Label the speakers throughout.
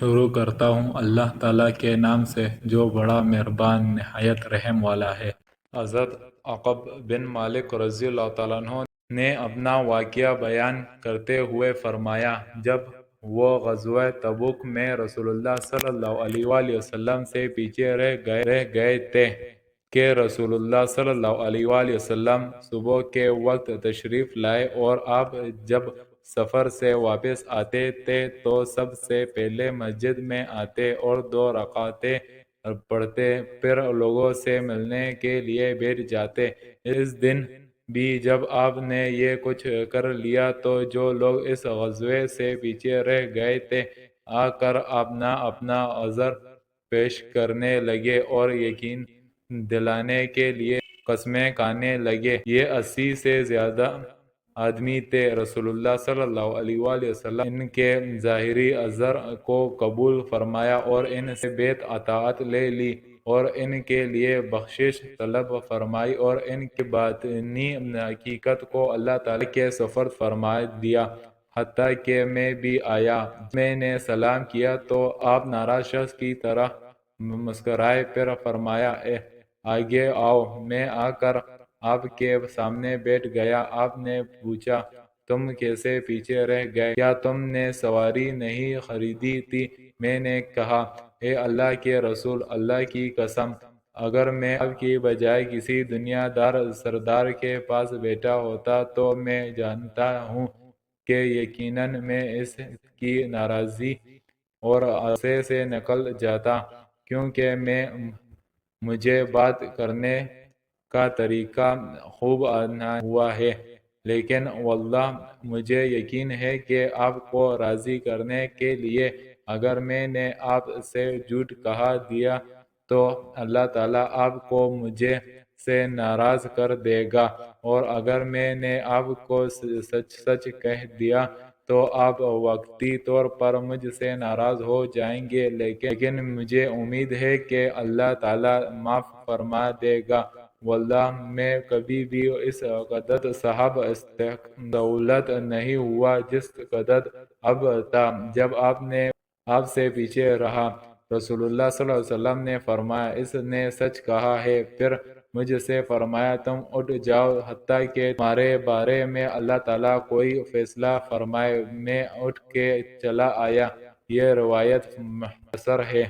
Speaker 1: شروع کرتا ہوں اللہ تعالیٰ کے نام سے جو بڑا مہربان نہایت رحم والا ہے۔ حضرت عقب بن مالک رضی اللہ تعالیٰ عنہ نے اپنا واقعہ بیان کرتے ہوئے فرمایا، جب وہ غزوہ تبوک میں رسول اللہ صلی اللہ علیہ وآلہ وسلم سے پیچھے رہ گئے تھے کہ رسول اللہ صلی اللہ علیہ وآلہ وسلم صبح کے وقت تشریف لائے، اور آپ جب سفر سے واپس آتے تھے تو سب سے پہلے مسجد میں آتے اور 2 رکعتیں پڑھتے، پھر لوگوں سے ملنے کے لیے بیٹھ جاتے۔ اس دن بھی جب آپ نے یہ کچھ کر لیا تو جو لوگ اس غزوے سے پیچھے رہ گئے تھے آ کر اپنا عذر پیش کرنے لگے اور یقین دلانے کے لیے قسمیں کھانے لگے۔ یہ 80 سے زیادہ آدمی تھے۔ رسول اللہ صلی اللہ علیہ وآلہ وسلم ان کے ظاہری عذر کو قبول فرمایا اور ان سے بیعت اطاعت لے لی اور ان کے لیے بخشش طلب فرمائی اور ان کی باطنی حقیقت کو اللہ تعالیٰ کے سپرد فرما دیا، حتیٰ کہ میں بھی آیا۔ میں نے سلام کیا تو آپ ناراض شخص کی طرح مسکرائے، پھر فرمایا آگے آؤ۔ میں آ کر آپ کے سامنے بیٹھ گیا۔ آپ نے پوچھا تم کیسے پیچھے رہ گئے؟ کیا تم نے سواری نہیں خریدی تھی؟ میں نے کہا اے اللہ کے رسول، اللہ کی قسم اگر میں آپ کی بجائے کسی دنیا دار سردار کے پاس بیٹھا ہوتا تو میں جانتا ہوں کہ یقیناً میں اس کی ناراضی اور عرصے سے نکل جاتا، کیونکہ مجھے بات کرنے کا طریقہ خوب آنا ہوا ہے، لیکن واللہ مجھے یقین ہے کہ آپ کو راضی کرنے کے لیے اگر میں نے آپ سے جھوٹ کہا دیا تو اللہ تعالیٰ آپ کو مجھے سے ناراض کر دے گا، اور اگر میں نے آپ کو سچ کہہ دیا تو آپ وقتی طور پر مجھ سے ناراض ہو جائیں گے، لیکن مجھے امید ہے کہ اللہ تعالیٰ معاف فرما دے گا۔ واللہ میں کبھی بھی اس قدر صاحب دولت نہیں ہوا جس قدر اب تھا جب آپ سے پیچھے رہا۔ رسول اللہ صلی اللہ علیہ وسلم نے فرمایا اس نے سچ کہا ہے۔ پھر مجھ سے فرمایا تم اٹھ جاؤ حتیٰ کہ تمہارے بارے میں اللہ تعالیٰ کوئی فیصلہ فرمائے۔ میں اٹھ کے چلا آیا۔ یہ روایت مختصر ہے۔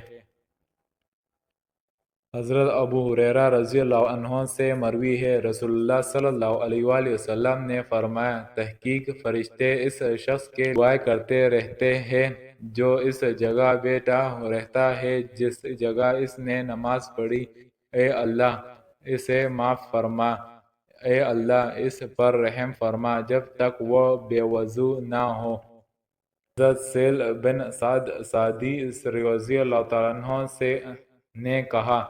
Speaker 1: حضرت ابو ہریرہ رضی اللہ عنہ سے مروی ہے، رسول اللہ صلی اللہ علیہ وآلہ وسلم نے فرمایا تحقیق فرشتے اس شخص کے دعائیں کرتے رہتے ہیں جو اس جگہ بیٹھا رہتا ہے جس جگہ اس نے نماز پڑھی، اے اللہ اسے معاف فرما، اے اللہ اس پر رحم فرما جب تک وہ بے وضو نہ ہو۔ حضرت سہل بن سعد ساعدی رضی اللہ تعالیٰ عنہ نے کہا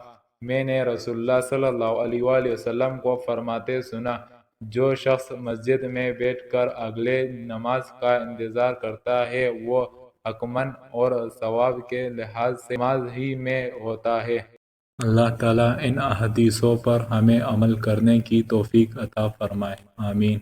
Speaker 1: میں نے رسول اللہ صلی اللہ علیہ وآلہ وسلم کو فرماتے سنا، جو شخص مسجد میں بیٹھ کر اگلے نماز کا انتظار کرتا ہے وہ حتماً اور ثواب کے لحاظ سے نماز ہی میں ہوتا ہے۔ اللہ تعالیٰ ان احادیثوں پر ہمیں عمل کرنے کی توفیق عطا فرمائے، آمین۔